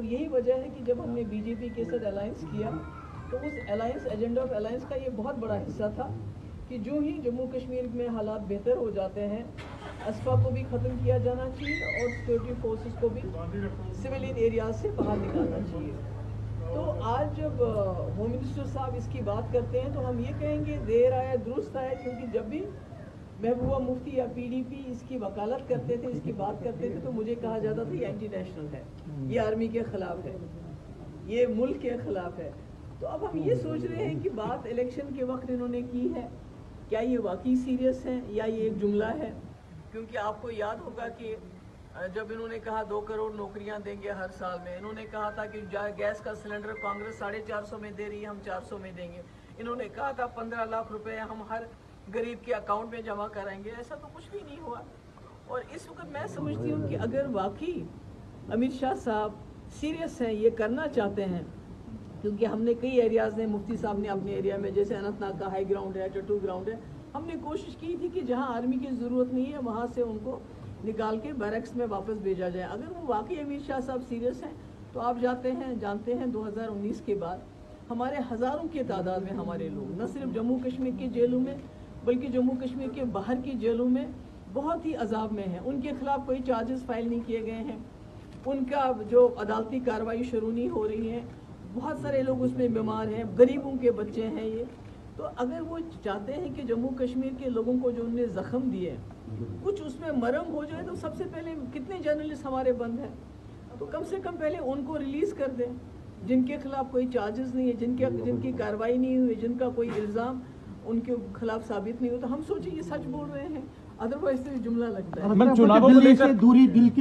اور यही वजह है कि जब हमने बीजेपी के साथ अलायंस किया तो उस अलायंस एजेंडा ऑफ अलायंस का ये बहुत बड़ा हिस्सा था कि जो ही जम्मू कश्मीर में हालात बेहतर हो जाते हैं असफा को भी ख़त्म किया जाना चाहिए और सिक्योरिटी फोर्सेस को भी सिविलियन एरियाज से बाहर निकालना चाहिए। तो आज जब होम मिनिस्टर साहब इसकी बात करते हैं तो हम ये कहेंगे देर आया दुरुस्त आया, क्योंकि जब भी महबूबा मुफ्ती या पीडीपी इसकी वकालत करते थे, इसकी बात करते थे, तो मुझे कहा जाता था ये एंटी नेशनल है, ये आर्मी के ख़िलाफ़ है, ये मुल्क के ख़िलाफ़ है। तो अब हम ये सोच रहे हैं कि बात इलेक्शन के वक्त इन्होंने की है, क्या ये वाकई सीरियस है या ये एक जुमला है? क्योंकि आपको याद होगा कि जब इन्होंने कहा 2 करोड़ नौकरियां देंगे हर साल में, इन्होंने कहा था कि गैस का सिलेंडर कांग्रेस 450 में दे रही है, हम 400 में देंगे। इन्होंने कहा था 15 लाख रुपए हम हर गरीब के अकाउंट में जमा कराएंगे। ऐसा तो कुछ भी नहीं हुआ। और इस वक्त मैं समझती हूँ कि अगर वाकई अमित शाह साहब सीरियस हैं, ये करना चाहते हैं, क्योंकि हमने कई एरियाज़ में, मुफ्ती साहब ने अपने एरिया में, जैसे अनंतनाग का हाई ग्राउंड है, टट्टू ग्राउंड है, हमने कोशिश की थी कि जहां आर्मी की ज़रूरत नहीं है वहां से उनको निकाल के बैरक्स में वापस भेजा जाए। अगर वो वाकई अमित शाह साहब सीरियस हैं तो आप जानते हैं 2019 के बाद हमारे हज़ारों की तादाद में हमारे लोग न सिर्फ जम्मू कश्मीर की जेलों में बल्कि जम्मू कश्मीर के बाहर की जेलों में बहुत ही अजाब में हैं। उनके खिलाफ कोई चार्जेस फाइल नहीं किए गए हैं, उनका जो अदालती कार्रवाई शुरू नहीं हो रही है, बहुत सारे लोग उसमें बीमार हैं, गरीबों के बच्चे हैं ये। तो अगर वो चाहते हैं कि जम्मू कश्मीर के लोगों को जो उन्होंने ज़ख्म दिए कुछ उसमें मरहम हो जाए, तो सबसे पहले कितने जर्नलिस्ट हमारे बंद हैं, तो कम से कम पहले उनको रिलीज़ कर दें जिनके खिलाफ कोई चार्जेस नहीं है, जिनकी कार्रवाई नहीं हुई, जिनका कोई इल्ज़ाम उनके खिलाफ साबित नहीं हो। तो हम सोचिए ये सच बोल रहे हैं, अदरवाइज तो ये जुमला लगता है। चुनावों को लेकर दूरी दिल की